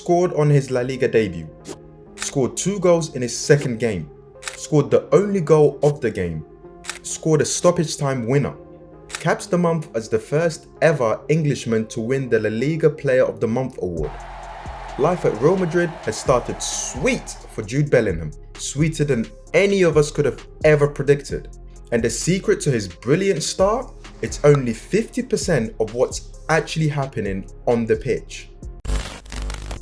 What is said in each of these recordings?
scored on his La Liga debut, scored 2 goals in his second game, scored the only goal of the game, scored a stoppage time winner, caps the month as the first ever Englishman to win the La Liga Player of the Month award. Life at Real Madrid has started sweet for Jude Bellingham, sweeter than any of us could have ever predicted. And the secret to his brilliant start, it's only 50% of what's actually happening on the pitch.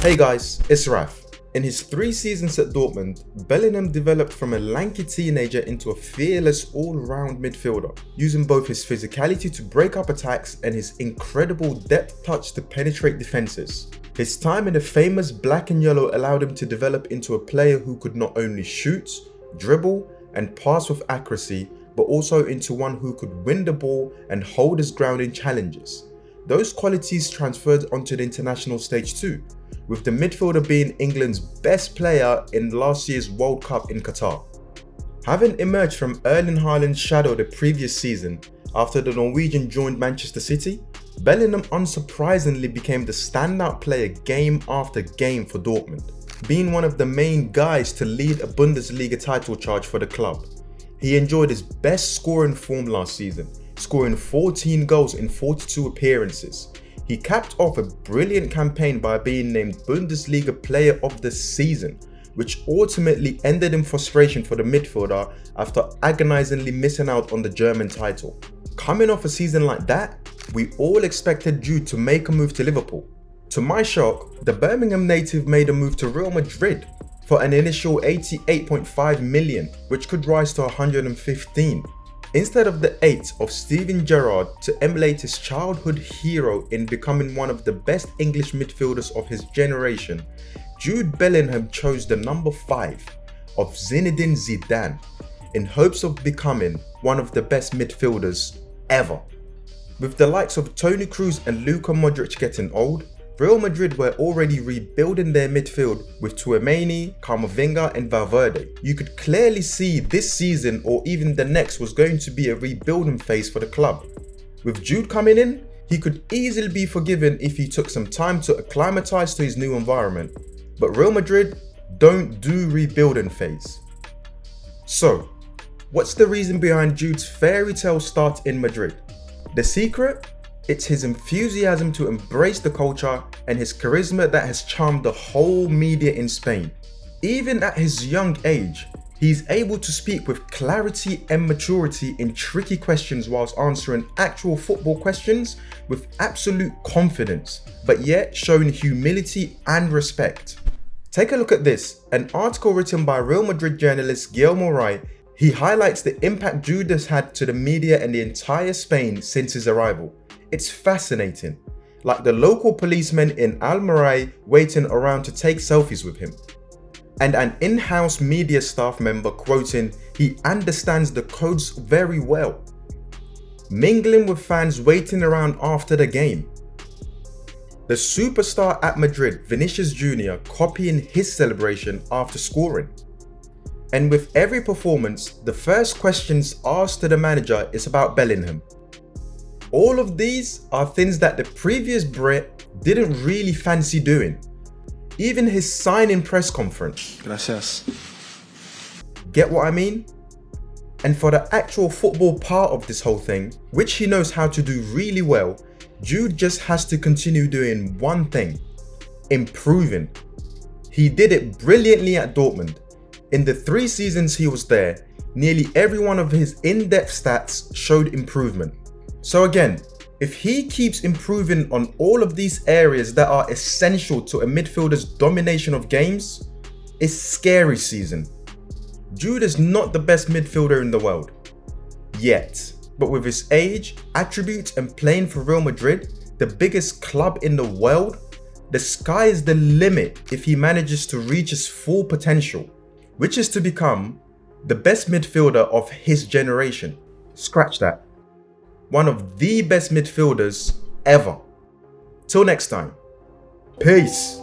Hey guys, it's Raf. In his 3 seasons at Dortmund, Bellingham developed from a lanky teenager into a fearless all-round midfielder, using both his physicality to break up attacks and his incredible depth touch to penetrate defenses. His time in the famous black and yellow allowed him to develop into a player who could not only shoot, dribble, and pass with accuracy, but also into one who could win the ball and hold his ground in challenges. Those qualities transferred onto the international stage too, with the midfielder being England's best player in last year's World Cup in Qatar. Having emerged from Erling Haaland's shadow the previous season, after the Norwegian joined Manchester City, Bellingham unsurprisingly became the standout player game after game for Dortmund, being one of the main guys to lead a Bundesliga title charge for the club. He enjoyed his best scoring form last season, scoring 14 goals in 42 appearances. He capped off a brilliant campaign by being named Bundesliga Player of the Season, which ultimately ended in frustration for the midfielder after agonizingly missing out on the German title. Coming off a season like that, we all expected Jude to make a move to Liverpool. To my shock, the Birmingham native made a move to Real Madrid for an initial 88.5 million, which could rise to 115. Instead of the 8 of Steven Gerrard to emulate his childhood hero in becoming one of the best English midfielders of his generation, Jude Bellingham chose the number 5 of Zinedine Zidane in hopes of becoming one of the best midfielders ever. With the likes of Toni Kroos and Luka Modric getting old, Real Madrid were already rebuilding their midfield with Tchouaméni, Camavinga and Valverde. You could clearly see this season or even the next was going to be a rebuilding phase for the club. With Jude coming in, he could easily be forgiven if he took some time to acclimatise to his new environment. But Real Madrid don't do rebuilding phase. So, what's the reason behind Jude's fairy tale start in Madrid? The secret? It's his enthusiasm to embrace the culture and his charisma that has charmed the whole media in Spain. Even at his young age, he's able to speak with clarity and maturity in tricky questions whilst answering actual football questions with absolute confidence, but yet showing humility and respect. Take a look at this, an article written by Real Madrid journalist Guillermo Rai. He highlights the impact Jude has had to the media and the entire Spain since his arrival. It's fascinating, like the local policemen in Almería waiting around to take selfies with him. And an in-house media staff member quoting, "He understands the codes very well." Mingling with fans waiting around after the game. The superstar at Madrid, Vinicius Jr., copying his celebration after scoring. And with every performance, the first questions asked to the manager is about Bellingham. All of these are things that the previous Brit didn't really fancy doing. Even his signing press conference. Gracias. Get what I mean? And for the actual football part of this whole thing, which he knows how to do really well, Jude just has to continue doing one thing: improving. He did it brilliantly at Dortmund. In the 3 seasons he was there, nearly every one of his in-depth stats showed improvement. So again, if he keeps improving on all of these areas that are essential to a midfielder's domination of games, it's scary season. Jude is not the best midfielder in the world, yet. But with his age, attributes and playing for Real Madrid, the biggest club in the world, the sky is the limit if he manages to reach his full potential, which is to become the best midfielder of his generation. Scratch that. One of the best midfielders ever. Till next time. Peace.